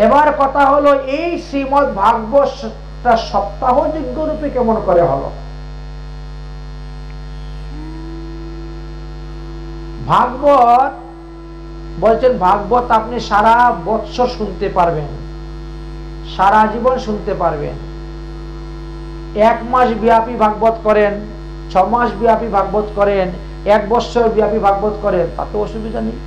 এবার কথা হলো এই শ্রীমদ ভাগবতটা সপ্তাহ যজ্ঞ রূপে কেমন করে হলো? ভাগবত বলছেন, ভাগবত আপনি সারা বৎসর শুনতে পারবেন, সারা জীবন শুনতে পারবেন। 1 মাস ব্যাপী ভাগবত করেন, 6 মাস ব্যাপী ভাগবত করেন, 1 বছর ব্যাপী ভাগবত করেন, তাতে অসুবিধা নেই।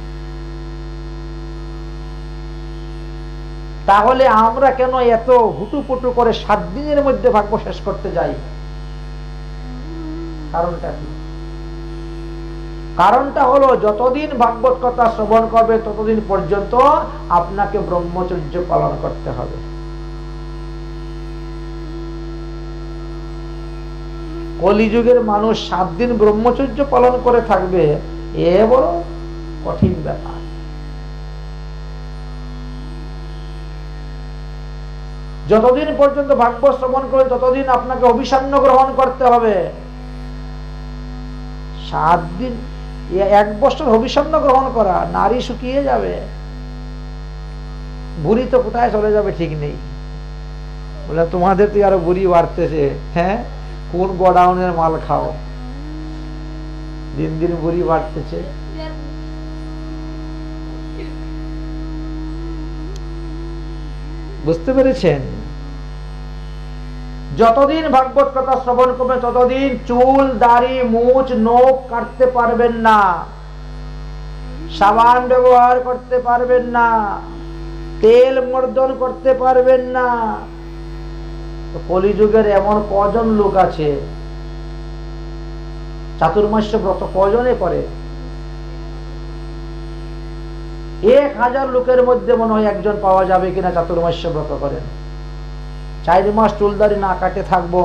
তাহলে আমরা কেন এত হুটুপুটু করে 7 দিনের মধ্যে ভাগবত শেষ করতে যাই? কারণটা কি? কারণটা হলো যতদিন ভাগবত কথা শ্রবণ করবে ততদিন পর্যন্ত আপনাকে ব্রহ্মচর্য পালন করতে হবে। কলিযুগের মানুষ 7 দিন ব্রহ্মচর্য পালন করে থাকবে, এ বড় কঠিন ব্যাপার। যতদিন পর্যন্ত ভাগবত শ্রবণ করে ততদিন আপনাকে অভিসান্ন গ্রহণ করতে হবে। 7 দিন, 1 বছর অভিসান্ন গ্রহণ করা, নারী শুকিয়ে যাবে, বুড়ি তো কোথায় চলে যাবে ঠিক নেই। বলে তোমাদের তো আরো বুড়ি বাড়তেছে, হ্যাঁ কোন গোডাউনের মাল খাও, দিন দিন বুড়ি বাড়তেছে। বুঝতে পেরেছেন? যতদিন ভাগবত কথা শ্রবণ করবে ততদিন চুল দাড়ি মুছ নখ কাটতে পারবেন না, সাবান ব্যবহার করতে পারবেন না, তেল মর্দন করতে পারবেন না। কলিযুগের এমন কজন লোক আছে চাতুর্মাস্য ব্রত কজনে করে? 1000 লোকের মধ্যে মনে হয় একজন পাওয়া যাবে কিনা চাতুর্মাস্য ব্রত করেন। 4 মাস চুলদারি না কাটে থাকবো,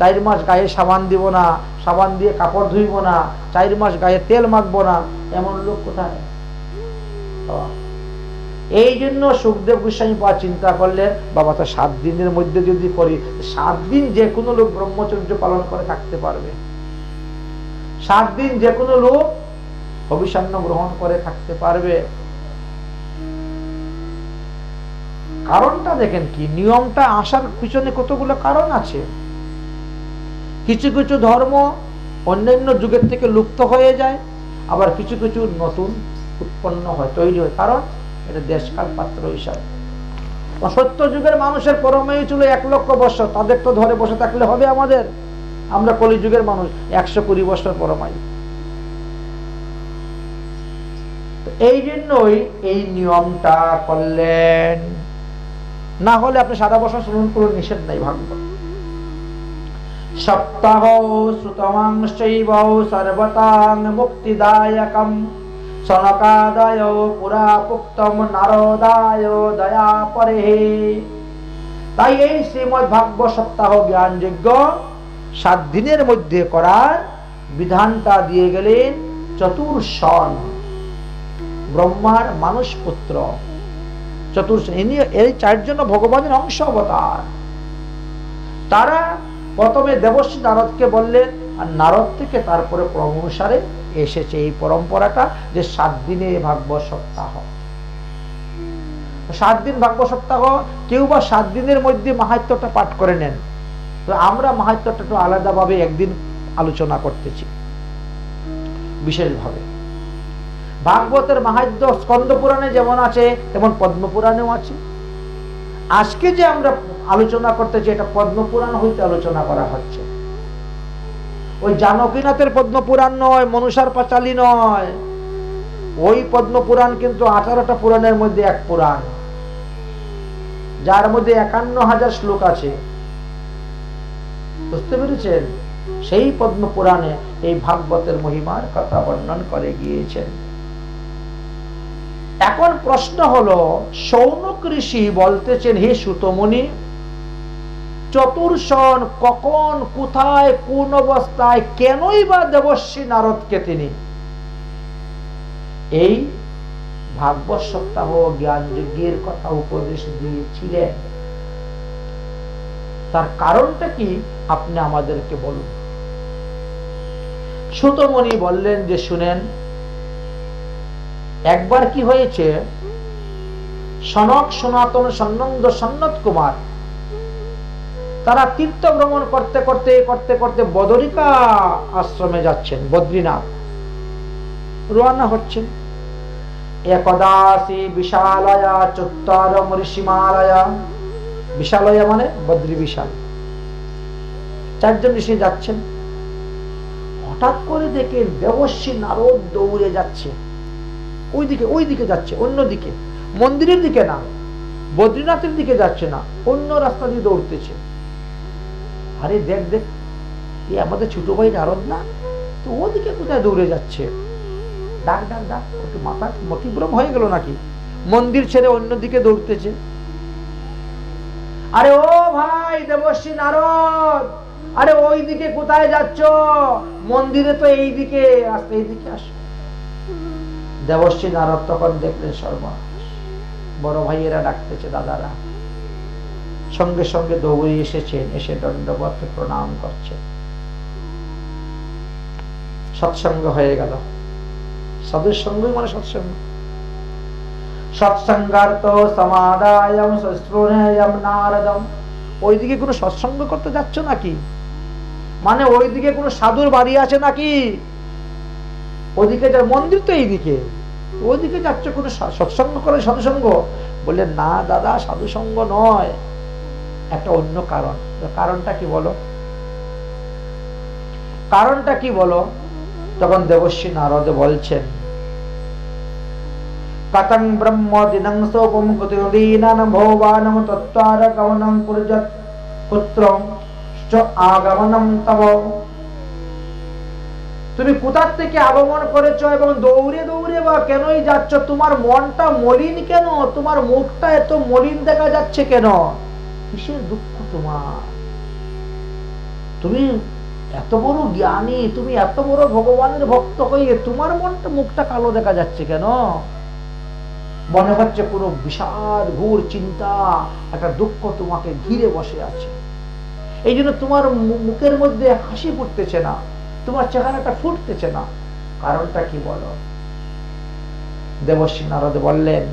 4 মাস গায়ে সাবান দিব না, সাবান দিয়ে কাপড় ধুইব না, 4 মাস গায়ে তেল মাখবো না, এমন লোক কোথায়? এই জন্য সুখদেব গোস্বামী পাওয়া চিন্তা করলে, বাবা তো 7 দিনের মধ্যে যদি করি, 7 দিন যে কোনো লোক ব্রহ্মচর্য পালন করে থাকতে পারবে, 7 দিন যে কোনো লোক অভিসান্ন গ্রহণ করে থাকতে পারবে। কারণটা দেখেন কি, নিয়মটা আসার পিছনে কতগুলো কারণ আছে। কিছু কিছু ধর্ম অন্যান্য যুগের থেকে লুপ্ত হয়ে যায়, আবার কিছু কিছু নতুন উৎপন্ন হয়, তৈরি হয়। কারণ এটা দেশকাল পাত্র হিসাবে। সত্য যুগের মানুষের পরমায়ু ছিল 1 লক্ষ বছর, তাদের তো ধরে বসে থাকলে হবে আমাদের? আমরা কলিযুগের মানুষ, 120 বছর পরমায়ু। এই জন্যই এই নিয়মটা করলেন। না হলে আপনি সারা বছর শ্রবণ করুন, নিষেধ নাই ভাগবত। সপ্তাহ শ্রুতমাংশৈব সর্বতাং মুক্তিদায়কম সনকাদয় পুরা পুক্তম নারদায় দয়া পরে। তাই এই শ্রীমদ্ ভাগবত সপ্তাহ জ্ঞান যজ্ঞ 7 দিনের মধ্যে করার বিধানটা দিয়ে গেলেন চতুর্শন, ব্রহ্মার মানুষ পুত্র চতুর্শন। এই 4 জন ভগবানের অংশ অবতার। তারা প্রথমে দেবশ্রী নারদকে বললেন, আর নারদ থেকে তারপরে ক্রমানুসারে এসেছে এই পরম্পরাটা যে 7 দিনে ভাগবত সপ্তাহ। 7 দিন ভাগবত সপ্তাহ, কেউ বা 7 দিনের মধ্যে মাহাত্ম্যটা পাঠ করে নেন। তো আমরা মাহাত্ম্যটা একটু আলাদাভাবে একদিন আলোচনা করতেছি বিশেষভাবে। ভাগবতের মাহাত্ম্য স্কন্দ পুরাণে যেমন আছে তেমন পদ্ম পুরাণেও আছে। আজকে যে আমরা আলোচনা করতেছি এটা পদ্ম পুরাণ হইতে আলোচনা করা হচ্ছে। ওই জানকীনাথের পদ্ম পুরাণ নয়, মনুষার পাঁচালী নয়। ওই পদ্ম পুরাণ কিন্তু 18টা পুরাণের মধ্যে এক পুরাণ, যার মধ্যে 51,000 শ্লোক আছে। বুঝতে পেরেছেন? সেই পদ্ম পুরাণে এই ভাগবতের মহিমার কথা বর্ণন করে গিয়েছেন। এখন প্রশ্ন হলো, শৌনক ঋষি বলতেছেন, হে সুতমুনি, চতুর্শন কখন, কোথায়, কোন অবস্থায়, কেনই বা দেবশ্রী নারদকে তিনি এই ভাগবত সপ্তাহ জ্ঞান যজ্ঞের কথা উপদেশ দিয়েছিলেন? তার কারণটা কি আপনি আমাদেরকে বলুন। সুতমুনি বললেন যে, শুনেন, একবার কি হয়েছে, সনক সনাতন সন্নন্দ সন্নত কুমার তারা তীর্থ ভ্রমণ করতে করতে করতে করতে বদরিকা আশ্রমে যাচ্ছেন, বদ্রীনাথ রওনা হচ্ছেন। একদাসি বিশালয়া চত্বরম ঋষিমালয়া, বিশালয়া মানে বদ্রী বিশাল, চারজন ঋষি যাচ্ছেন। হঠাৎ করে দেখে দেবর্ষী নারদ দৌড়ে যাচ্ছে, ওইদিকে যাচ্ছে, অন্যদিকে, মন্দিরের দিকে না, বদ্রীনাথের দিকে যাচ্ছে না, অন্য রাস্তা দিয়ে দৌড়তেছে। আরে দেখ দেখ, এই আমাদের ছোট ভাই নারদ না, তো ওদিকে কোথায় দৌড়ে যাচ্ছে, ডাক ডাক ডাক, একটু মাথা মতিভ্রম হয়ে গেল নাকি, মন্দির ছেড়ে অন্যদিকে দৌড়তেছে। আরে ও ভাই দেবর্ষী নারদ, আরে ওইদিকে কোথায় যাচ্ছ, মন্দিরে তো এইদিকে, আসতে এইদিকে আসো। দেবর্ষী নারদ তখন দেখলেন সর্বনাশ, বড় ভাইয়েরা ডাকতেছে, দাদারা, সঙ্গে সঙ্গে দৌড়ে এসেছেন, এসে দণ্ডবত প্রণাম করছে। সৎসঙ্গ হয়ে গেল, সাধুর সঙ্গই মানে সৎসঙ্গ। সৎসঙ্গার্থ সমাদায়ম শুশ্রূষেয়ম নারদম, ওইদিকে কোনো সৎসঙ্গ করতে যাচ্ছ নাকি, মানে ওইদিকে কোনো সাধুর বাড়ি আছে নাকি, ওদিকে যা, মন্দির তো এইদিকে, ওইদিকে যাচ্ছ কোনো সৎসঙ্গ করে, সাধুসঙ্গ? বললেন না দাদা, সাধুসঙ্গ নয়, একটা অন্য কারণ। কারণটা কি বলো, কারণটা কি বলো? তখন দেবর্ষী নারদ বলছেন, কতং ব্রহ্ম দিনং সোপম কুতির্দীনান ভোবানম তত্ত্বার গমনং কুর্যৎ পুত্রং চ আগমনম তব। তুমি কোথা থেকে আগমন করেছো এবং দৌড়ে দৌড়ে বা কেনই যাচ্ছ, তোমার মনটা মলিন কেন, তোমার মুখটা এত মলিন দেখা যাচ্ছে কেন, কিসের দুঃখ তোমার? তুমি এত বড় জ্ঞানী, তুমি এত বড় ভগবানের ভক্ত হয়ে তোমার মনটা, মুখটা কালো দেখা যাচ্ছে কেন? মনে হচ্ছে কোনো বিশাল ঘোর চিন্তা, একটা দুঃখ তোমাকে ঘিরে বসে আছে, এই জন্য তোমার মুখের মধ্যে হাসি ফুটতেছে না, তোমার চেহারাটা ফুটতেছে না। কারণটা কি বলো? দেবর্ষী নারদ বললেন,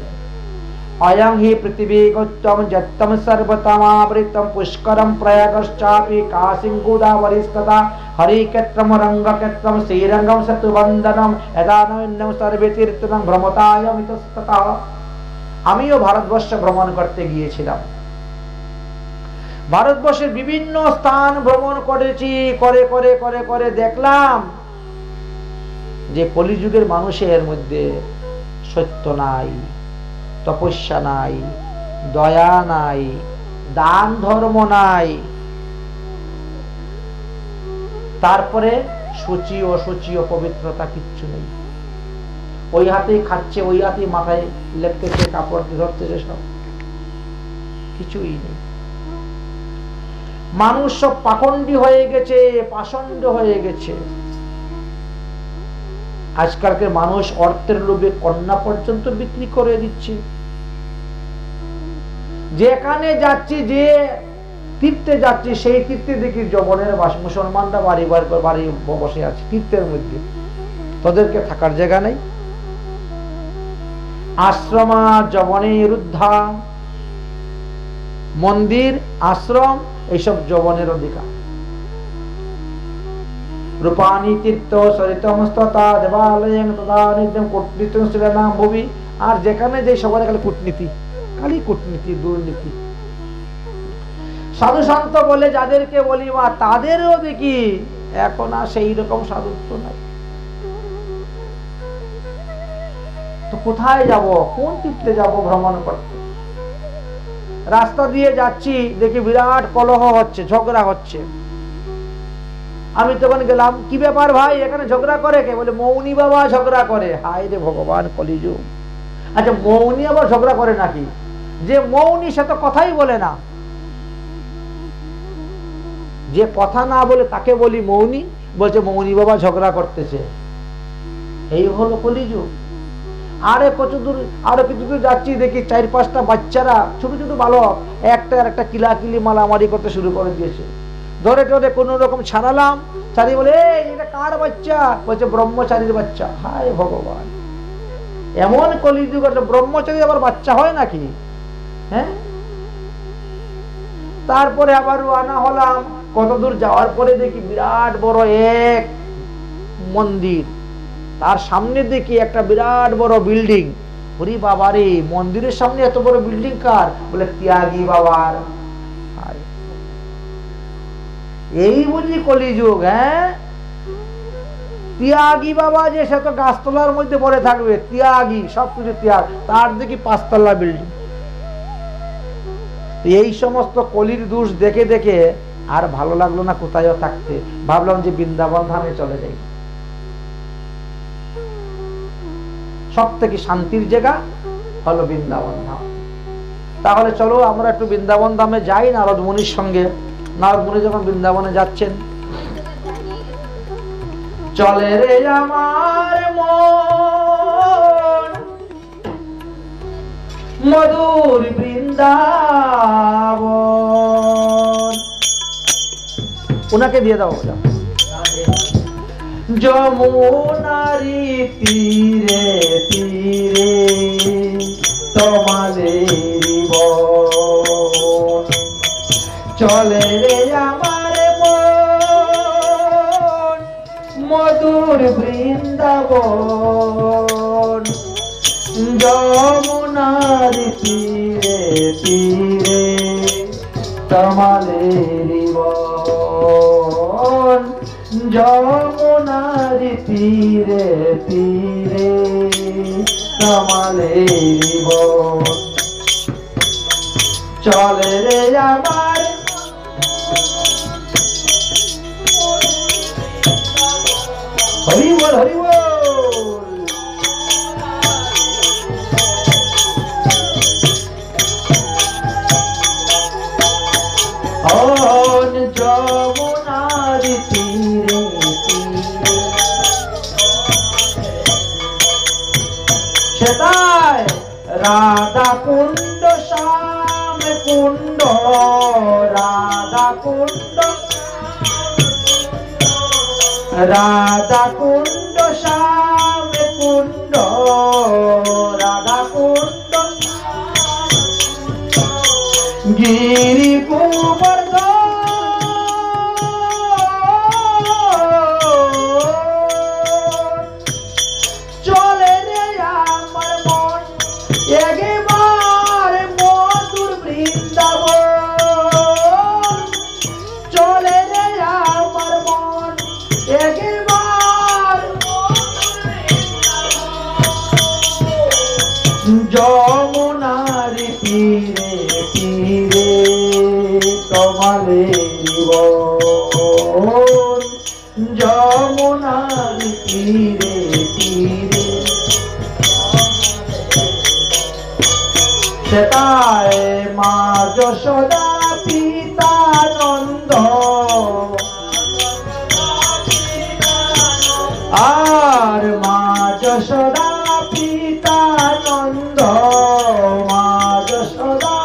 অয়ং হি পৃথিবী গৌতম যত্তম সর্বতমাবৃতম পুষ্করম প্রয়াগশ্চাপি কাশীং গোদাবরীস্তথা হরিক্ষেত্রম রঙ্গক্ষেত্রম শ্রীরঙ্গম সেতুবন্দনম যদানন্যম সর্বে তীর্থং ভ্রমতায়মিতস্ততঃ। আমিও ভারতবর্ষ ভ্রমণ করতে গিয়েছিলাম, ভারতবর্ষের বিভিন্ন স্থান ভ্রমণ করেছি, করে করে করে করে দেখলাম যে কলিযুগের মানুষের মধ্যে সত্য নাই, তপস্যা নাই, দয়া নাই, দান ধর্ম নাই, তারপরে সূচি অসুচি অপবিত্রতা কিচ্ছু নেই। ওই হাতেই খাচ্ছে, ওই হাতেই মাথায় লেপতেছে, কাপড় ধরতেছে, সব কিছুই নেই। মানুষ সব পাখণ্ডী হয়ে গেছে, পাষণ্ড হয়ে গেছে। আজকালকার মানুষ অর্থের লোভে কন্যা পর্যন্ত বিক্রি করে দিচ্ছে। যেখানে যাচ্ছি, যে তীর্থে যাচ্ছি, সেই তীর্থে দেখি যবনের বাস, মুসলমানরা বাড়ি বাড়ি বসে আছে তীর্থের মধ্যে, তাদেরকে থাকার জায়গা নেই। আশ্রমা যবনে রুদ্ধা, মন্দির আশ্রম এইসব যবনের অধিকার। রূপানি তীর্থ সরিতমস্ততা দেবালয়ং তদা নিত্যং কূটনীতিং শ্রীরাম ভুবি। আর যেখানে যে সবার খালি কূটনীতি, খালি কূটনীতি, দুর্নীতি। সাধু সন্ত বলে যাদেরকে বলি মা, তাদেরও দেখি এখন আর সেই রকম সাধুত্ব নাই। তো কোথায় যাব, কোন তীর্থে যাব ভ্রমণ করতে? রাস্তা দিয়ে যাচ্ছি, দেখি বিরাট কলহ হচ্ছে, ঝগড়া হচ্ছে। আমি তখন গেলাম, কি ব্যাপার ভাই, এখানে ঝগড়া করে কে? বলে মৌনী বাবা ঝগড়া করে। হায় রে ভগবান, কলিযুগ। আচ্ছা, মৌনী আবার ঝগড়া করে নাকি? যে মৌনী সে তো কথাই বলে না, যে কথা না বলে তাকে বলি মৌনী। বলছে মৌনী বাবা ঝগড়া করতেছে। এই হলো কলিযুগ। আরে কত দূর, আরো কিছু দূর যাচ্ছি, দেখি 4-5টা বাচ্চারা, ছোট ছোট বালক, একটা আর একটা কিলাকিলি মারামারি করতে শুরু করে দিয়েছে। ধরে ধরে কোন রকম ছাড়ালাম, ছাড়ি বলে এটা কার বাচ্চা? বলছে ব্রহ্মচারীর বাচ্চা। হায় ভগবান, এমন কলিযুগ আছে, ব্রহ্মচারী আবার বাচ্চা হয় নাকি? হ্যাঁ, তারপরে আবার রওনা হলাম। কতদূর যাওয়ার পরে দেখি বিরাট বড় এক মন্দির, তার সামনে দেখি একটা বিরাট বড় বিল্ডিং। ওরে বাবা রে, মন্দিরের সামনে এত বড় বিল্ডিং কার? বলে ত্যাগী বাবার। এই বুঝি কলিযুগ। হ্যাঁ, ত্যাগী বাবা যে সে তো গাছতলার মধ্যে পড়ে থাকবে, ত্যাগী, সবকিছু ত্যাগ, তার দেখি 5 তলা বিল্ডিং। এই সমস্ত কলির দোষ দেখে দেখে আর ভালো লাগলো না কোথায় থাকতে, ভাবলাম যে বৃন্দাবন ধামে চলে যাই। সব থেকে শান্তির জায়গা হলো বৃন্দাবন ধাম। তাহলে চলো আমরা একটু বৃন্দাবন ধামে যাই নারদ মুনির সঙ্গে। নারদ মুনি যখন বৃন্দাবনে যাচ্ছেন, চলে রে আমার মন মধুর বৃন্দাবন। ওনাকে দিয়ে দাও। যমুনারি তীরে তীরে তোমাদের বন, চলে রে আমার মন মধুর বৃন্দাবন। যমুনার তীরে তীরে তোমাদের বন, যমুনার তীরে তীরে তোমাদের বন। চলে রে আমার হরি বল হরি বল। যমুনার তীরে তীরে সেটাই রাধা কুণ্ড শ্যাম কুণ্ড, রাধা কুণ্ড, রাধা কুণ্ড শ্যাম কুণ্ড, রাধা কুণ্ড গিরি গোবর্ধন। চলে রে আমার মন একবার মধুর বৃন্দাবন। চলে রে আমার মন একবার যমুনার তীরে তীরে তোমাদের বন। যমুনার তীরে তীরে সেটায় মা যশোদা পিতা নন্দ, আর মা যশোদা পিতা নন্দ, মা যশোদা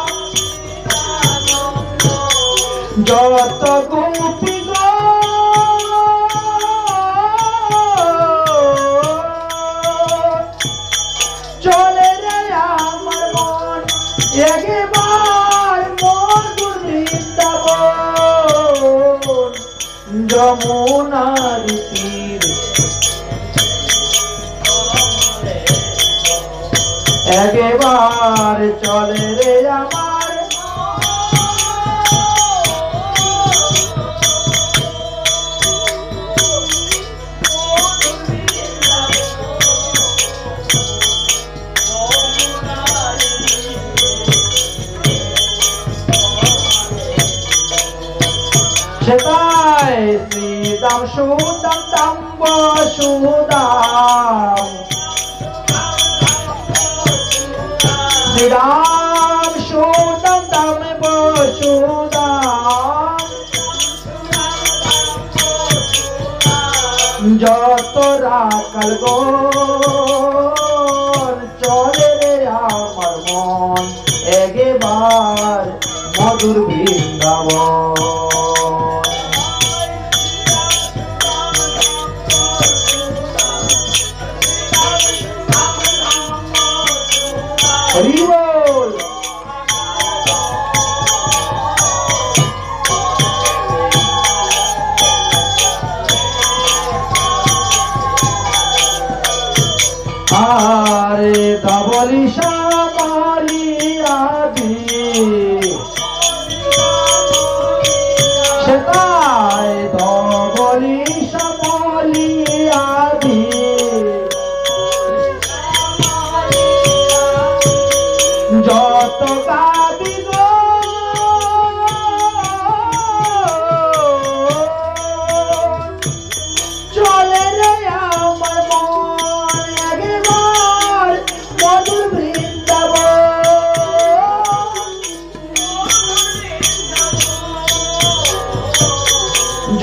যত গোপী চলে রে আমার মন একবার মধুর বৃন্দাবন। যমুনার তীরে একবার চলে রে আমার। সেটাই শ্রীদাম সুদাম দাম্ব সুদাম, শ্রীরাম সুদাম দাম্ব সুদাম। যত রাখাল গণ চলে রে আমার মন একবার মধুর বৃন্দাবন।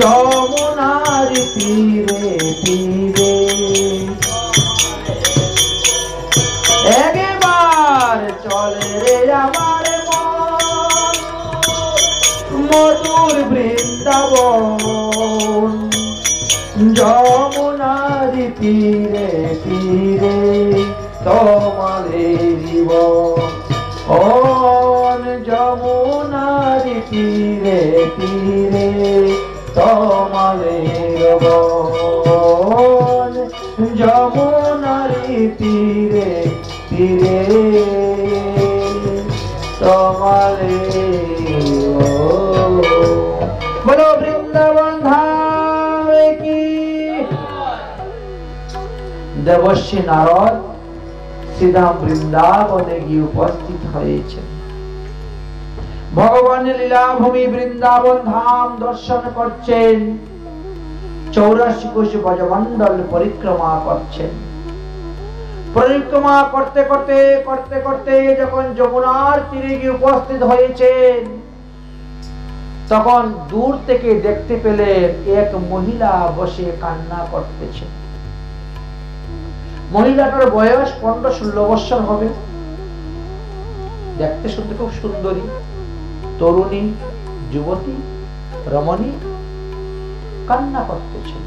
যমুনার তীরে তীরে একবার চলে রে আমার মন মধুর বৃন্দাবন যমুনার তীরে তীরে তোমাদের জীবন যমুনার তীরে তীরে তোমাদের জীবন যমুনার তীরে তীরে তোমাদের বলো বৃন্দাবন ধাম কি। দেবর্ষি নারদ শ্রীধাম বৃন্দাবনে গিয়ে উপস্থিত হয়েছেন। ভগবানের লীলাভূমি বৃন্দাবন ধাম দর্শন করছেন। 84 কোশ ব্রজমণ্ডল পরিক্রমা করছেন। পরিক্রমা করতে করতে করতে করতে যখন যমুনার তীরে গিয়ে উপস্থিত হয়েছেন, তখন দূর থেকে দেখতে পেলেন এক মহিলা বসে কান্না করতেছেন। মহিলাটার বয়স 15-16 বছর হবে। দেখতে শুনতে খুব সুন্দরী, তরুণী, যুবতী, রমণী। কান্না করতেছেন।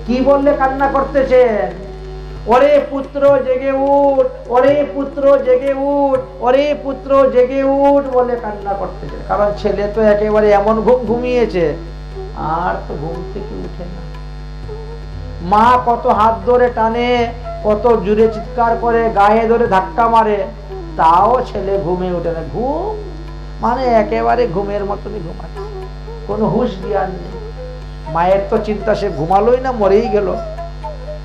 কি বললে কান্না করতেছেন? ওরে পুত্র জেগে উঠ, ওরে পুত্র জেগে উঠ, ওরে পুত্র জেগে উঠ বলে কান্না করতেছেন। কারণ ছেলে তো একেবারে এমন ঘুম ঘুমিয়েছে, আর তো ঘুম থেকে উঠে না। মা কত হাত ধরে টানে, কত জুড়ে চিৎকার করে, গায়ে ধরে ধাক্কা মারে, তাও ছেলে ঘুমে ওঠে না। ঘুম মানে একেবারে ঘুমের মতনই ঘুমাচ্ছে, কোনো হুঁশ জ্ঞান নেই। মায়ের তো চিন্তা, সে ঘুমালোই না, মরেই গেল।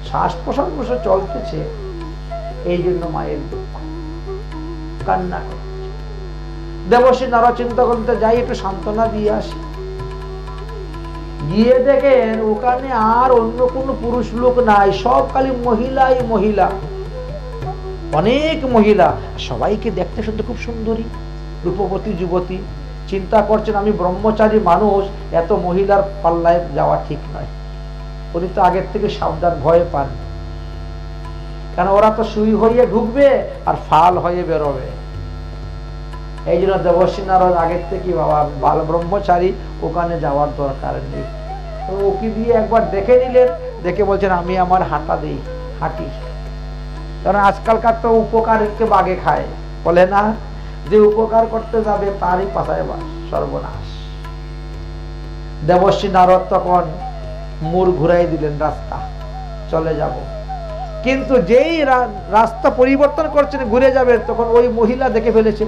শ্বাস প্রশ্বাস চলতেছে, এই জন্য মায়ের দুঃখ, কান্না করছে। দেবর্ষি নারদ চিন্তা করতে যাই একটু সান্ত্বনা দিয়ে আসি। গিয়ে দেখেন ওখানে আর অন্য কোনো পুরুষ লোক নাই, সব খালি মহিলাই মহিলা, অনেক মহিলা। সবাইকে দেখতে শুনতে খুব সুন্দরী, রূপবতী যুবতী। চিন্তা করছেন আমি ব্রহ্মচারী মানুষ, এত মহিলার পাল্লায় যাওয়া ঠিক নয়। উনি তো আগের থেকে সাবধান, ভয় পান, কারণ ওরা তো সুই হয়ে ঢুকবে আর ফাল হয়ে বেরোবে। এই জন্য দেবর্ষি নারদ আগের থেকে বাবা বাল ব্রহ্মচারী, ওখানে যাওয়ার দরকার নেই। ওকে দিয়ে একবার দেখে নিলেন, দেখে বলছেন আমি আমার হাঁটা দিই, হাঁটি। কারণ আজকালকার তো উপকারকে বাগে খায়, বলে না, যে উপকার করতে যাবে তারই পাতায় বাস, সর্বনাশ। দেবর্ষি নারদ তখন মোড় ঘুরাই দিলেন, রাস্তা চলে যাব। কিন্তু যেই রাস্তা পরিবর্তন করছেন, ঘুরে যাবে, তখন ওই মহিলা দেখে ফেলেছে।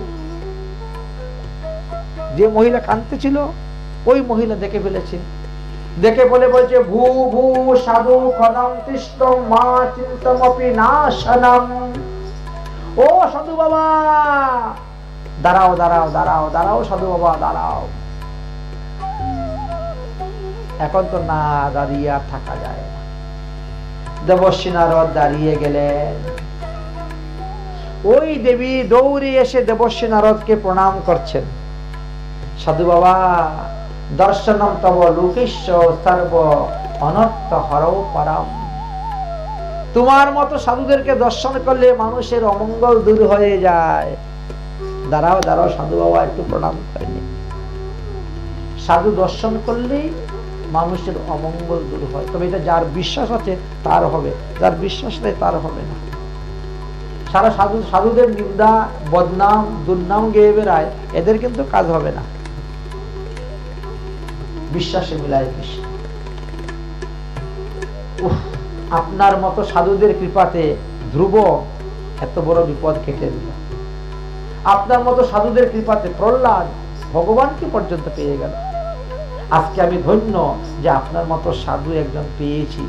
যে মহিলা কাঁদতে ছিল, ওই মহিলা দেখে ফেলেছে। দেখে বলছে ভূ ভূ সাধু খনম তিষ্ঠম মা চিন্তমপি নাশনম। ও সাধু বাবা, দাঁড়াও দাঁড়াও দাঁড়াও দাঁড়াও, সাধু বাবা দাঁড়াও। এখন তো না দাঁড়িয়ে আর থাকা যায় না। দেবর্ষি নারদ দাঁড়িয়ে গেলেন। ওই দেবী দৌড়ে এসে দেবর্ষি নারদকে প্রণাম করছেন। সাধু বাবা, দর্শনম তব লোকেশ্ব সর্ব অনর্থ হরও পরম। তোমার মতো সাধুদেরকে দর্শন করলে মানুষের অমঙ্গল দূর হয়ে যায়। দাঁড়াও দাঁড়াও সাধু বাবা, একটু প্রণাম করেনি। সাধু দর্শন করলেই মানুষের অমঙ্গল দূর হয়, তবে এটা যার বিশ্বাস আছে তার হবে, যার বিশ্বাস নেই তার হবে না। সারা সাধুদের নিন্দা, বদনাম, দুর্নাম গেয়ে বেড়ায়, এদের কিন্তু কাজ হবে না। বিশ্বাসে মিলায় কৃষ্ণ। আপনার মতো সাধুদের কৃপাতে ধ্রুব এত বড় বিপদ কেটে দিল। আপনার মতো সাধুদের কৃপাতে প্রহ্লাদ ভগবানকে পর্যন্ত পেয়ে গেল। আজকে আমি ধন্য যে আপনার মতো সাধু একজন পেয়েছি।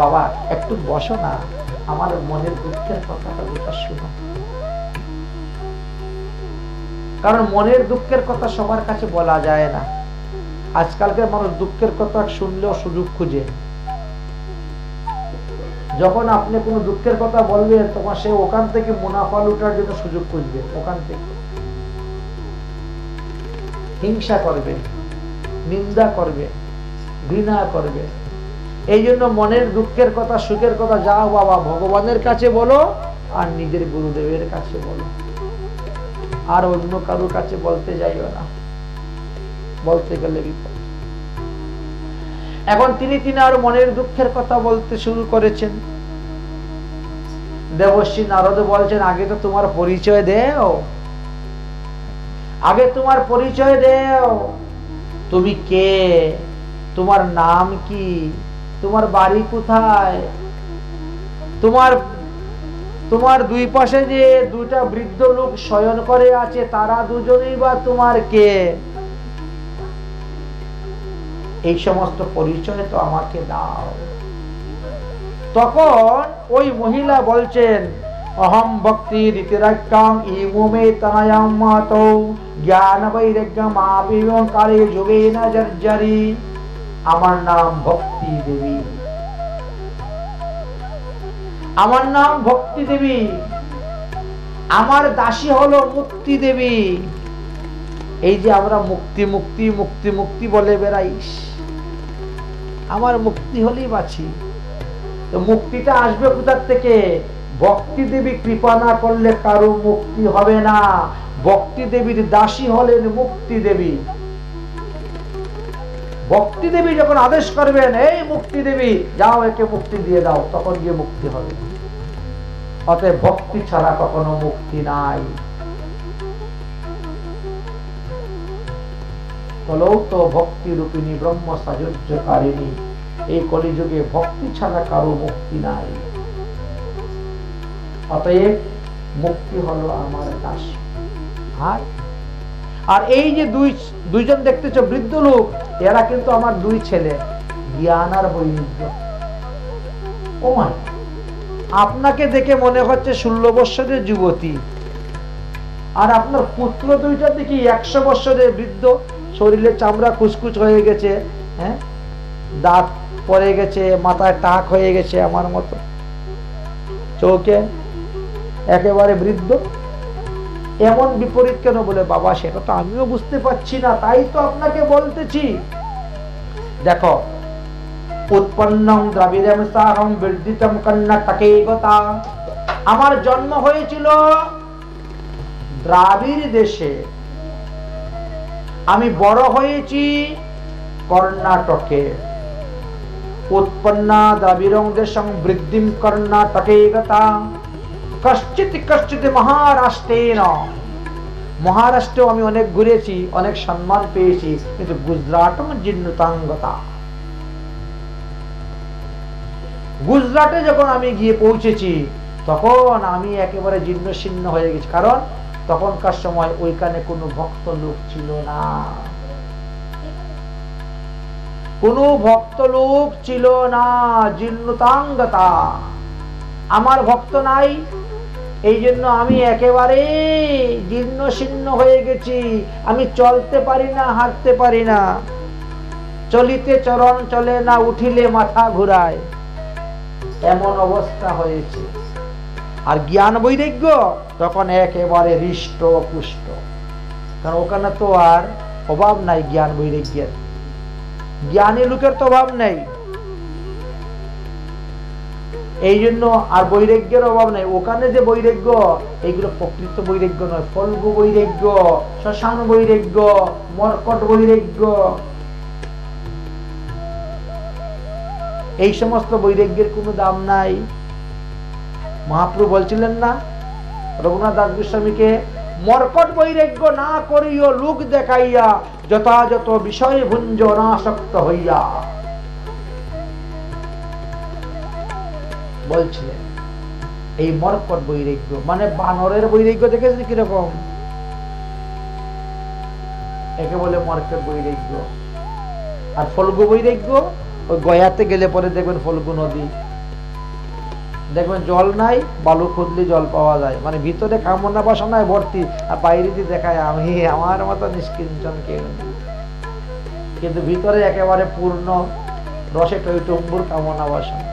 বাবা একটু বসো না, আমার মনের দুঃখের কথাটা দুটা শুনো। কারণ মনের দুঃখের কথা সবার কাছে বলা যায় না। আজকালকার মানুষ দুঃখের কথা শুনলেও সুযোগ খুঁজে। যখন আপনি কোনো দুঃখের কথা বলবেন, তখন সে ওখান থেকে মুনাফা লুটার জন্য সুযোগ খুঁজবে, ওখান থেকে হিংসা করবে, নিন্দা করবে, ঘৃণা করবে। এই জন্য মনের দুঃখের কথা, সুখের কথা যাও বাবা ভগবানের কাছে বলো, আর নিজের গুরুদেবের কাছে বলো, আর অন্য কারোর কাছে বলতে যাইও না, বলতে গেলে বিপদ। এখন তিনি আর মনের দুঃখের কথা বলতে শুরু করেছেন। দেবশ্রী নারদ বলছেন, আগে তো তোমার পরিচয় দেও, আগে তোমার পরিচয় দেও, তুমি কে, তোমার নাম কি, তোমার বাড়ি কোথায়, তোমার দুই পাশে যে দুইটা বৃদ্ধ লোক শয়ন করে আছে তারা দুজনেই বা তোমার কে, এই সমস্ত পরিচয় তো আমাকে দাও। তখন ওই মহিলা বলছেন, অহম ভক্তি রীতিরাজ্ঞাং ইমুমে তনয়াম মাতো জ্ঞান বৈরাগ্যম আবিবং কালে যোগেন জর্জরি। আমার নাম ভক্তি দেবী, আমার নাম ভক্তি দেবী, আমার দাসী হলো মুক্তি দেবী। এই যে আমরা মুক্তি মুক্তি মুক্তি মুক্তি বলে বেড়াইস, আমার মুক্তি হলেই বাঁচি। তো মুক্তিটা আসবে কোথার থেকে? ভক্তি দেবী কৃপা না করলে কারো মুক্তি হবে না। ভক্তি দেবীর দাসী হলেন মুক্তি দেবী। ভক্তি দেবী যখন আদেশ করবেন, এই মুক্তি দেবী যাও একে মুক্তি দিয়ে দাও, তখন গিয়ে মুক্তি হবে। অতএব ভক্তি ছাড়া কখনো মুক্তি নাই। কলৌ তো ভক্তি রূপিণী ব্রহ্ম সাজুজ্যকারিণী। এই কলিযুগে ভক্তি ছাড়া কারো মুক্তি নাই। অতএব মুক্তি হলো আমার দাস। আর এই যে দুইজন দেখতেছ বৃদ্ধ লোক, এরা কিন্তু আমার দুই ছেলে, জ্ঞান আর বৈরাগ্য। ওমা, আপনাকে দেখে মনে হচ্ছে 16 বৎসরের যুবতী, আর আপনার পুত্র দুইটা দেখি 100 বৎসরের বৃদ্ধ, শরীরে চামড়া কুচকুচ হয়ে গেছে, হ্যাঁ, দাঁত পড়ে গেছে, মাথায় টাক হয়ে গেছে আমার মতো, চোখে একেবারে বৃদ্ধ। এমন বিপরীত কেন? বলে বাবা সেটা তো আমিও বুঝতে পারছি না, তাই তো আপনাকে বলতেছি। দেখো, উৎপন্নং দ্রাবিড়ম সাহং বৃদ্ধিতম কর্ণাটকে গতা। আমার জন্ম হয়েছিল দ্রাবিড় দেশে, আমি বড় হয়েছি কর্ণাটকে। উৎপন্না দ্রাবিড়ং দেশং বৃদ্ধিম কর্ণাটকে গতা। কশ্চিৎ কশ্চিৎ মহারাষ্ট্রেণ। মহারাষ্ট্রেও আমি অনেক ঘুরেছি, অনেক সম্মান পেয়েছি, কিন্তু গুজরাটম জীর্ণতাঙ্গতা। গুজরাটে যখন আমি গিয়ে পৌঁছেছি তখন আমি একেবারে জীর্ণ শীর্ণ হয়ে গেছি, কারণ তখনকার সময় ওইখানে কোনো ভক্ত লোক ছিল না, কোনো ভক্ত লোক ছিল না। জীর্ণতাঙ্গতা, আমার ভক্ত নাই, এই জন্য আমি একেবারে জীর্ণ শীর্ণ হয়ে গেছি। আমি চলতে পারি না, হাঁটতে পারি না, চলিতে চরণ চলে না, উঠিলে মাথা ঘুরায়, এমন অবস্থা হয়েছে। আর জ্ঞান বৈরাগ্য তখন একেবারে হৃষ্ট পুষ্ট, কারণ ওখানে তো আর অভাব নাই জ্ঞান বৈরাগ্যের, জ্ঞানী লোকের তো অভাব নেই, এই জন্য আর বৈরাগ্যের অভাব নেই। ওখানে যে বৈরাগ্য, এইগুলো প্রকৃত বৈরাগ্য নয়, ফল্গু বৈরাগ্য, শ্মশান বৈরাগ্য, মর্কট বৈরাগ্য, এই সমস্ত বৈরাগ্যের কোনো দাম নাই। মহাপ্রভু বলছিলেন না রঘুনাথ দাস গোস্বামীকে, মর্কট বৈরাগ্য না করিও লোক দেখাইয়া, যথাযথ বিষয় ভুঞ্জ অনাসক্ত হইয়া। বলছিলেন এই মর্কট বৈরাগ্য মানে বানরের বৈরাগ্য দেখেছেন কিরকম, একে বলে মর্কট বৈরাগ্য। আর ফল্গু বৈরাগ্য, ওই গয়াতে গেলে পরে দেখবেন ফল্গু নদী, দেখবেন জল নাই, বালু খুঁজলে জল পাওয়া যায়, মানে ভিতরে কামনা বাসনায় ভর্তি, আর বাইরে দিয়ে দেখায় আমি আমার মতো নিষ্কিঞ্চন কেউ নেই, কিন্তু ভিতরে একেবারে পূর্ণ রসে টইটুম্বুর কামনা বাসনা।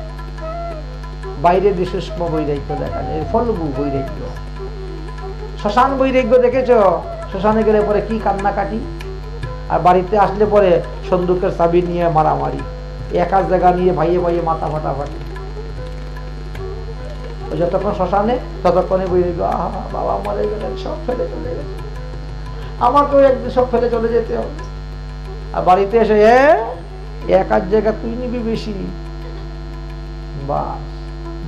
বাইরে দিয়ে সূক্ষ্ম বৈরাগ্য দেখা যায়, ফল্গু বৈরাগ্য। শ্মশান বৈরাগ্য দেখেছ? শ্মশানে গেলে পরে কি কান্নাকাটি, আর বাড়িতে আসলে পরে সন্দুকের চাবি নিয়ে মারামারি, এক জায়গা নিয়ে ভাইয়ে ভাইয়ে মাথা ফাটাফাটি। যতক্ষণ শ্মশানে ততক্ষণে বৈরাগ্য, আহা বাবা মরে গেলেন, সব ফেলে চলে গেছে, আমাকেও একদিন সব ফেলে চলে যেতে হবে। আর বাড়িতে এসে এক জায়গা তুই নিবি বেশি, বাস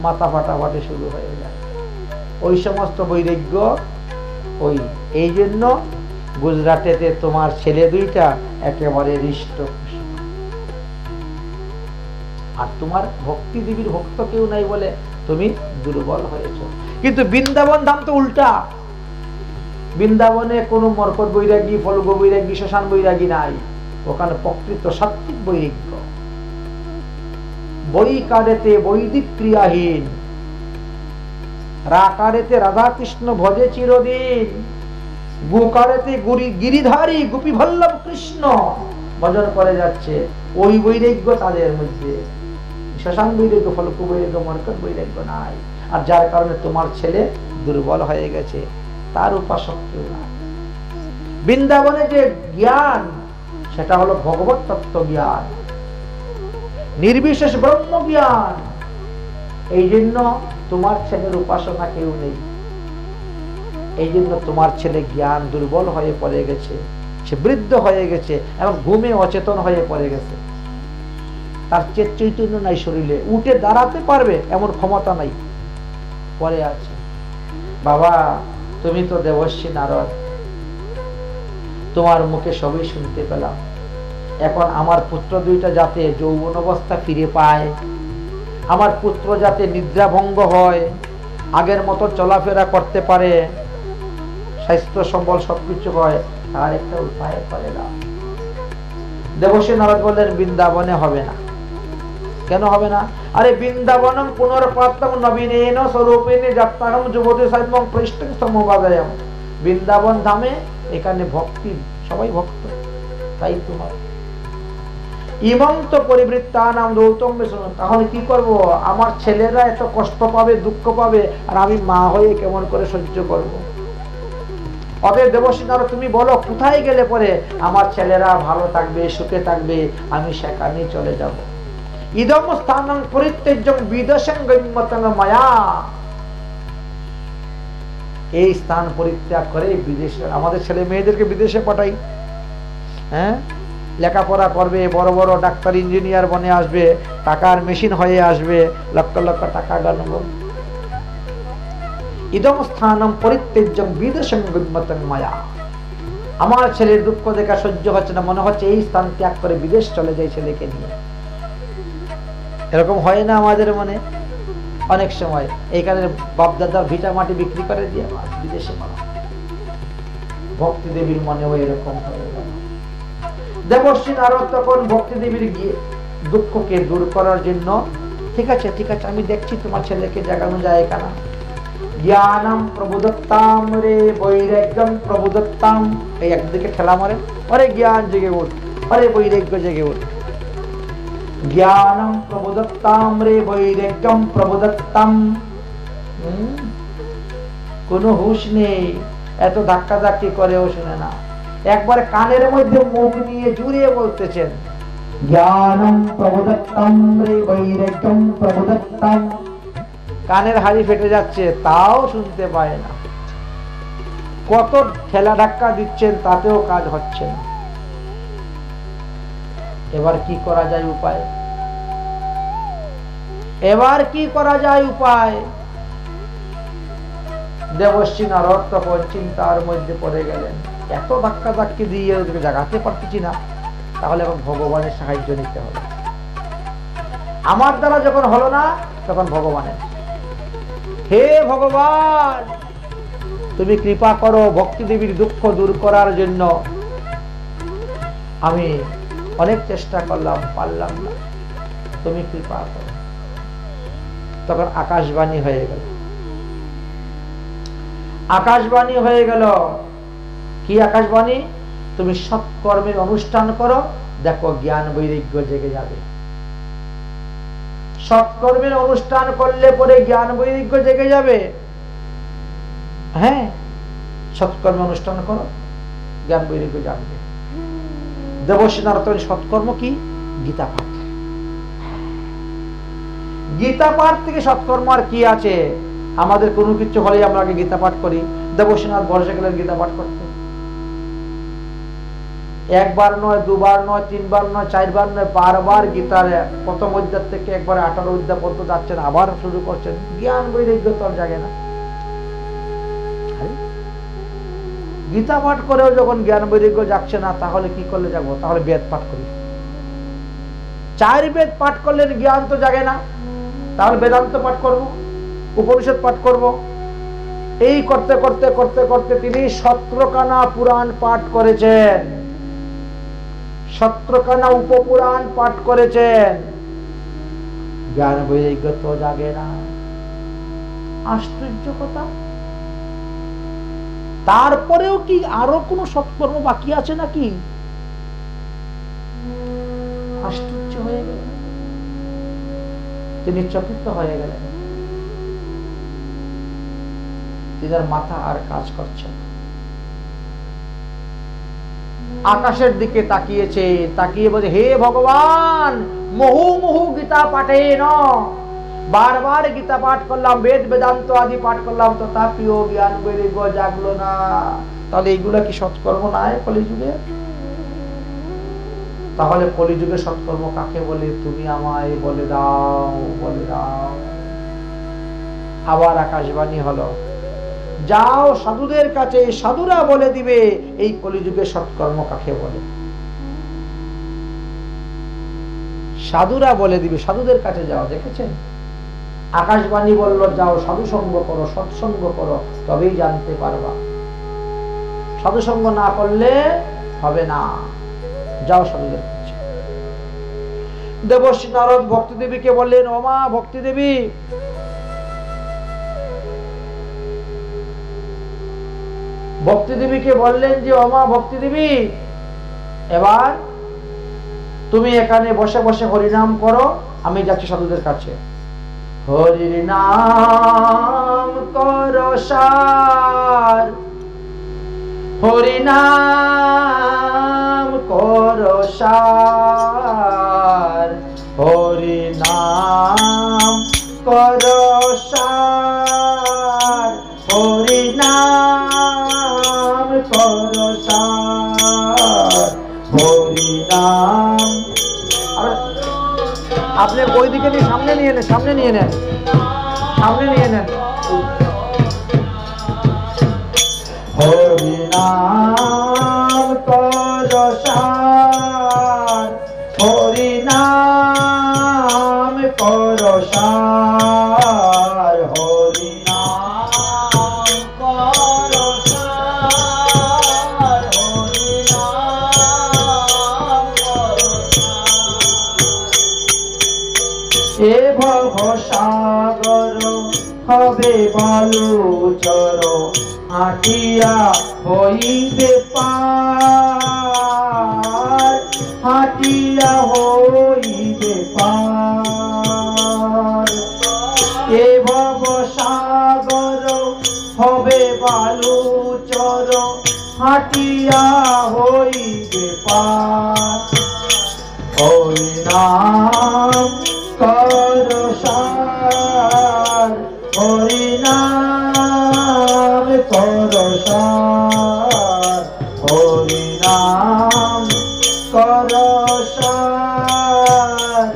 মাথা ফাটাফাটি শুরু হয়ে যায়। ওই সমস্ত বৈরাগ্য ওই এই জন্য গুজরাটেতে তোমার ছেলে দুইটা একেবারে হৃষ্ট, আর তোমার ভক্তি দেবীর ভক্ত কেউ নাই বলে তুমি দুর্বল হয়েছ। কিন্তু বৃন্দাবন ধাম তো উল্টা, বৃন্দাবনে কোনো মর্কট বৈরাগী, ফলগ বৈরাগী, শ্মশান বৈরাগী নাই, ওখানে প্রকৃত সাত্বিক বৈরাগ্য। বৈকারেতে বৈদিক ক্রিয়াহীন, রাকারেতে রাধা কৃষ্ণ ভজে চিরদিন, গোকারেতে গিরিধারী গোপী বল্লভ কৃষ্ণ ভজন করে যাচ্ছে। ওই বৈরাগ্য তাদের মধ্যে, শ্মশান বৈরাগ্য, ফলক বৈরাগ্য, মর্কট বৈরাগ্য নাই। আর যার কারণে তোমার ছেলে দুর্বল হয়ে গেছে, তার উপাসক কেউ নাই। বৃন্দাবনে যে জ্ঞান সেটা হলো ভগবত তত্ত্ব জ্ঞান, নির্বিশেষ ব্রহ্ম জ্ঞান। এই জন্য তোমার ছেলের উপাসনা কেউ নেই, এই জন্য তোমার ছেলে জ্ঞান দুর্বল হয়ে পড়ে গেছে, সে বৃদ্ধ হয়ে গেছে এবং ঘুমে অচেতন হয়ে পড়ে গেছে। তার চৈতন্য নাই শরীরে, উঠে দাঁড়াতে পারবে এমন ক্ষমতা নাই, পরে আছে। বাবা তুমি তো দেবর্ষী নারদ, তোমার মুখে সবই শুনতে পেলাম। এখন আমার পুত্র দুইটা যাতে যৌবন অবস্থা ফিরে পায়, আমার পুত্র যাতে নিদ্রাভঙ্গ হয়, আগের মতো চলাফেরা করতে পারে, স্বাস্থ্য সম্বল সবকিছু হয়, তার একটা উপায় করে দাও। দেবর্ষী নারদ বললেন বৃন্দাবনে হবে না। কেন হবে না? আরে বৃন্দাবনম পুনর্প্রাপ্তম নবীনেন স্বরূপেণে যাত্রাহম যুবতী সাইমং পৃষ্ঠং সমবাদয়ম। বৃন্দাবন ধামে এখানে ভক্তি, সবাই ভক্ত, তাই তোমার ইমং তো পরিবৃত্তানাম দৌতম বেশন। তাহলে কি করব? আমার ছেলেরা এত কষ্ট পাবে, দুঃখ পাবে, আর আমি মা হয়ে কেমন করে সহ্য করব? অতএব দেবর্ষী নারদ তুমি বলো কোথায় গেলে পরে আমার ছেলেরা ভালো থাকবে, সুখে থাকবে, আমি সেখানেই চলে যাব। ইদম স্থানং পরিত্যজ্যং বিদেশং গম্যতং মায়া। এই স্থান পরিত্যাগ করে বিদেশে, আমাদের ছেলে মেয়েদেরকে বিদেশে পাঠাই, হ্যাঁ, লেখাপড়া করবে, বড় বড় ডাক্তার ইঞ্জিনিয়ার বনে আসবে, টাকার মেশিন হয়ে আসবে, লক্ষ লক্ষ টাকা গানব। ইদম স্থানম পরিত্যজ্যং বিদেশং গম্যতং মায়া। আমার ছেলের দুঃখ দেখা সহ্য হচ্ছে না, মনে হচ্ছে এই স্থান ত্যাগ করে বিদেশ চলে যায় ছেলেকে নিয়ে। এরকম হয় না আমাদের মনে? অনেক সময় এইখানে বাপদাদার ভিটা মাটি বিক্রি করে দিয়ে বিদেশে মারা। ভক্তি দেবীর মনেও এরকম হয়ে গেল। দেবর্ষী নারদ তখন ভক্তি দেবীর দুঃখকে দূর করার জন্য, ঠিক আছে আমি দেখছি তোমার ছেলেকে জাগানো যায় কেনা। জ্ঞানম প্রবুদত্তাম রে বৈরাগ্যম প্রবুদত্তাম। এই একদিকে ঠেলা মারে, আরে জ্ঞান জেগে ওঠ, আরে বৈরাগ্য জেগে ওঠ। জ্ঞানম প্রবুদত্তাম রে বৈরাগ্যম প্রবুদত্তাম। কোনো হুঁশ নেই, এত ধাক্কা ধাক্কি করেও শুনে না। একবার কানের মধ্যে মুখ নিয়ে জুড়িয়ে বলতেছেন জ্ঞানম প্রবুদত্তাম রে বৈরাগ্যম প্রবুদত্তাম। কানের হাড়ি ফেটে যাচ্ছে, তাও শুনতে পায় না। কত ঠেলা ধাক্কা দিচ্ছেন, তাতেও কাজ হচ্ছে না। এবার কি করা যায় উপায়? এবার কি করা যায় উপায়? দেবর্ষী নারদ তখন চিন্তার মধ্যে পড়ে গেলেন। এত ধাক্কা ধাক্কি দিয়ে ওদেরকে জাগাতে পারতেছি না, তাহলে এখন ভগবানের সাহায্য নিতে হবে। আমার দ্বারা যখন হলো না, তখন ভগবানের, হে ভগবান তুমি কৃপা করো ভক্তি দেবীর দুঃখ দূর করার জন্য। আমি অনেক চেষ্টা করলাম, পারলাম না, তুমি কৃপা করো। তখন আকাশবাণী হয়ে গেল। আকাশবাণী হয়ে গেল। কি আকাশবাণী? তুমি সৎকর্মের অনুষ্ঠান করো, দেখো জ্ঞান বৈরাগ্য জেগে যাবে। সৎকর্মের অনুষ্ঠান করলে পরে জ্ঞান বৈরাগ্য জেগে যাবে। হ্যাঁ, সৎকর্মের অনুষ্ঠান করো, জ্ঞান বৈরাগ্য জাগবে। দেবশ্রী নারদের সৎকর্ম কি? গীতা পাঠ। গীতা পাঠ থেকে সৎকর্ম আর কি আছে? আমাদের কোনো কিছু হলে আমরা আগে গীতা পাঠ করি। দেবশ্রীনাথ বসে গেলেন গীতা পাঠ করতে, একবার নয়, দুবার নয়, তিনবার নয়, চারবার নয়, বারবার গীতার প্রথম অধ্যায় থেকে একবারে 18 অধ্যায় পর্যন্ত যাচ্ছেন, আবার শুরু করছেন। জ্ঞান বৈরাগ্য তো আর জাগে না। গীতা পাঠ করেও যখন জ্ঞান বৈরাগ্য যাচ্ছে না, তাহলে কি করলে যাবো? তাহলে বেদ পাঠ করি। 4 বেদ পাঠ করলেন জ্ঞান তো জাগে না, তাহলে বেদান্ত পাঠ করব, উপনিষদ পাঠ করব। এই করতে করতে করতে করতে তিনি 17খানা পুরাণ পাঠ করেছেন, 17খানা উপপুরাণ পাঠ করেছেন। জ্ঞান বৈরাগ্য তো জাগে না। আশ্চর্য কথা। তারপরেও কি আরো কোন সৎকর্ম বাকি আছে নাকি? আশ্চর্য হয়ে গেল, তিনি চকিত হয়ে গেলেন। তিনার মাথা আর কাজ করছে না। আকাশের দিকে তাকিয়েছে, তাকিয়ে বলে, হে ভগবান, বহু বহু গীতা পাঠে ন, বারবার গীতা পাঠ করলাম, বেদ বেদান্ত আদি পাঠ করলাম, তথাপিও জ্ঞান বৈরাগ্য জাগলো না। তাহলে এইগুলা কি সৎকর্ম নাই কলিযুগে? তাহলে কলিযুগে সৎকর্ম কাকে বলে? তুমি আমায় বলে দাও, বলে দাও। আবার আকাশবাণী হলো, যাও সাধুদের কাছে, সাধুরা বলে দিবে এই কলিযুগে সৎকর্ম কাকে বলে। সাধুরা বলে দিবে, সাধুদের কাছে যাও। দেখেছেন, আকাশবাণী বলল, যাও সাধু সঙ্গ করো, সৎসঙ্গ করো, তবেই জানতে পারবা। সাধু সঙ্গ না করলে হবে না। যাও সাধুদের কাছে। দেবশ্রী নারদ ভক্তি দেবীকে বললেন, ও মা ভক্তি দেবী, ভক্তি দেবীকে বললেন যে, ও মা ভক্তি দেবী, এবার তুমি এখানে বসে বসে হরিনাম করো, আমি যাচ্ছি সাধুদের কাছে। হরির নাম করো সার, হরিনাম করো সার, হরিনাম করো সার, হরিনাম করো সার, হরিনাম। আপনি ওই দিকে নিয়ে সামনে নিয়ে নেন, সামনে নিয়ে নেন, সামনে নিয়ে নেন। হরিনাম করো সার, হরিনাম করো সার, হরিনাম করো সার, হরিনাম করো সার। এ ভব সাগর হবে বালুচর, হাটিয়া হইবে পার, হাটিয়া হইবে পার। এ ভব সাগর হবে বালুচর, হাটিয়া হইবে পার। হরিনাম করো সার, হরিনাম করো সার, হরিনাম করো সার,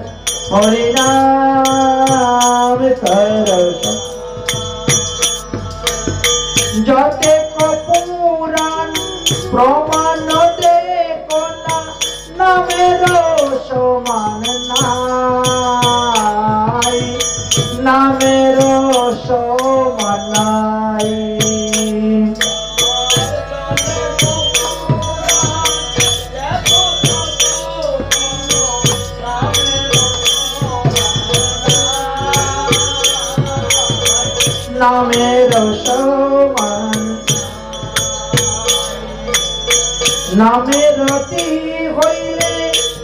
হরিনাম করো সার। যতে পুরাণ প্রমাণ দেখো না, নামের সমান নাই, নামের সমান নাই। নামের সমান, নামের রতি হইলে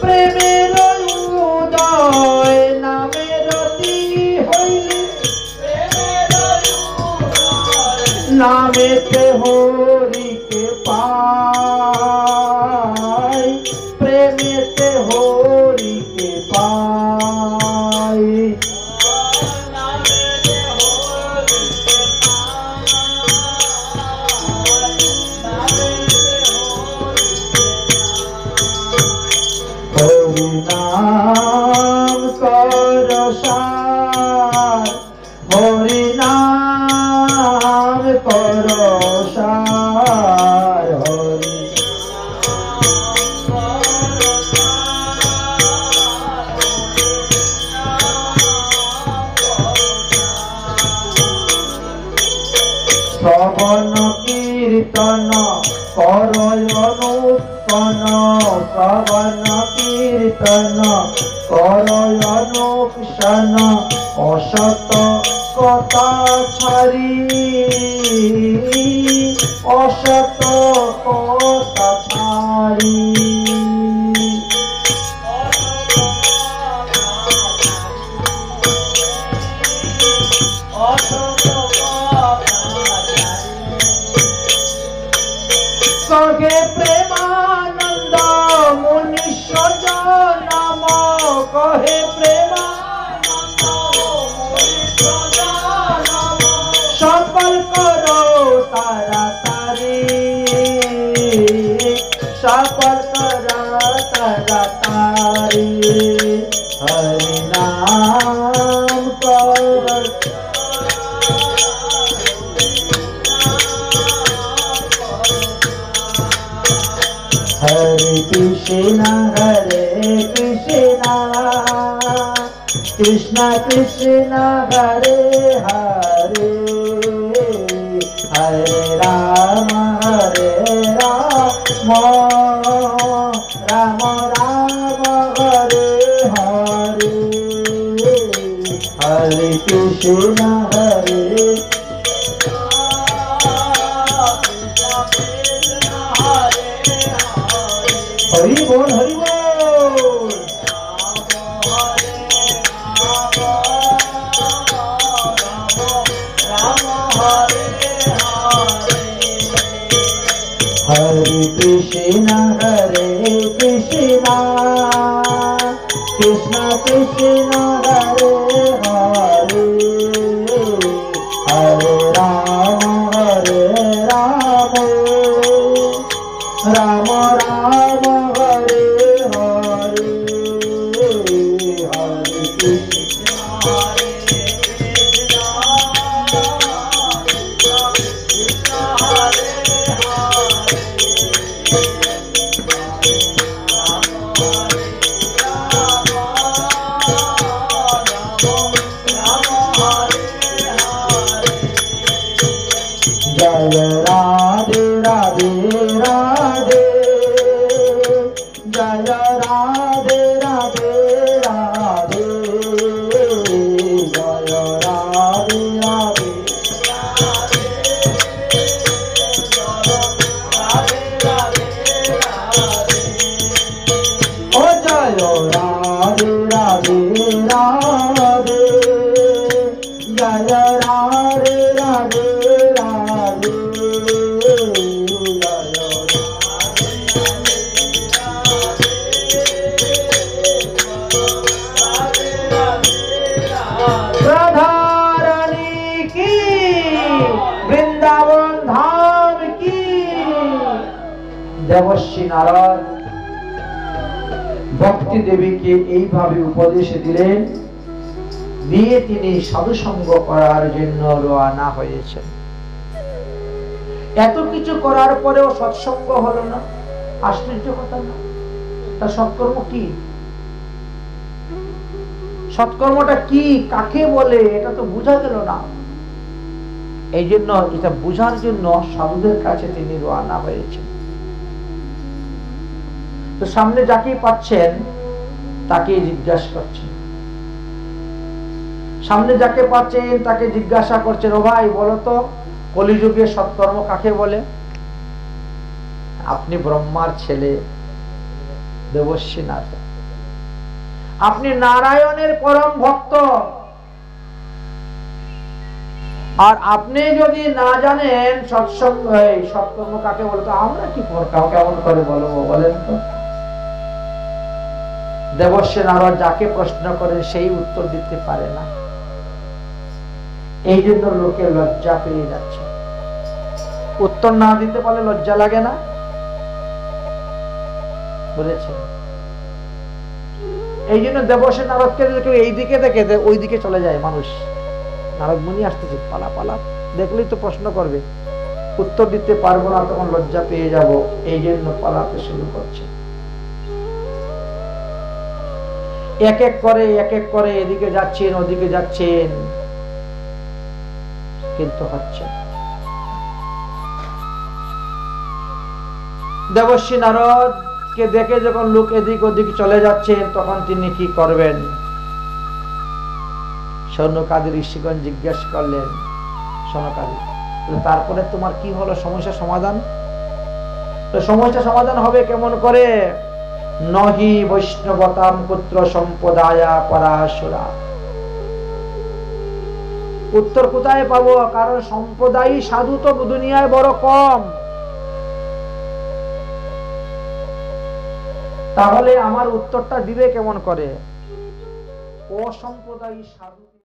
প্রেমের উদয়, নামের রতি হইলে নামেতে হরিকে পাই, প্রেম অনুৎপন্ন শ্রবণ কীর্তন করয় অনুক্ষণ অসত কথা ছাড়ি অসত কথা ছাড়ি কহে প্রেমানন্দ মনুষ্য জনম কহে প্রেমানন্দ মনুষ্য জনম সফল করো তাড়াতাড়ি সফল করো তাড়াতাড়ি হরি নাম কর Hare Krishna Krishna Krishna Hare Hare Hare Rama Rama Rama Hare Hare Hare Krishna Hare Hari बोल हरि बोल हरे कृष्णा कृष्णा कृष्णा हरे हरे हरे राम राम राम हरे हरे हरे कृष्णा जय राधे राधे राधे जय राधे राधे राधे जय राधे राधे ओ जय राधे राधे राधे जय राधे राधे দেবশ্রী নারদ ভক্তি দেবীকে এইভাবে উপদেশ দিলেন, দিয়ে তিনি সাধুসঙ্গ করার জন্য রওনা হয়েছেন। এত কিছু করার পরেও সৎসঙ্গ হলো না, আশ্চর্য কথা না? তার সৎকর্ম কি? সৎকর্মটা কি, কাকে বলে, এটা তো বোঝা গেল না। এই জন্য এটা বোঝার জন্য সাধুদের কাছে তিনি রওনা হয়েছেন। তো সামনে যাকে পাচ্ছেন তাকে জিজ্ঞাসা করছেন, সামনে যাকে পাচ্ছেন তাকে জিজ্ঞাসা করছেন, ও ভাই বলো তো কলিযুগে সৎকর্ম কাকে বলে? আপনি ব্রহ্মার ছেলে দেবশ্রী নারদ, আপনি নারায়ণের পরম ভক্ত, আর আপনি যদি না জানেন সৎসঙ্গ সৎকর্ম কাকে বলে, তো আমরা কি কেমন করে বলবো বলেন তো? দেবশ্রী নারদ যাকে প্রশ্ন করে সেই উত্তর দিতে পারে না, এই জন্য লোকে লজ্জা পেয়ে যাচ্ছে। উত্তর না দিতে পারলে লজ্জা লাগে না? বলেছেন। এই জন্য দেবশ্রী নারদকে কেউ এই দিকে দেখে ওই দিকে চলে যায় মানুষ। নারদ মুনি আসতেছে, পালা পালা, দেখলেই তো প্রশ্ন করবে, উত্তর দিতে পারবো না, তখন লজ্জা পেয়ে যাব, এই জন্য পালাতে শুরু করছে। এক এক করে এদিকে যাচ্ছেন ওদিকে যাচ্ছেন, কিন্তু হচ্ছে। দেবর্ষি নারদকে দেখে যখন লোক এদিক ওদিক চলে যাচ্ছেন, তখন তিনি কি করবেন? সনকাদি ঋষিগণ জিজ্ঞেস করলেন, সনকাদি তারপরে তোমার কি হলো সমস্যা সমাধান? সমস্যা সমাধান হবে কেমন করে? নহি বৈষ্ণবতাম পুত্র সম্পদায়া পরাশুরা। উত্তর কোথায় পাবো? কারণ সম্প্রদায়ী সাধু তো দুনিয়ায় বড় কম। তাহলে আমার উত্তরটা দিবে কেমন করে? অসম্প্রদায়ী সাধু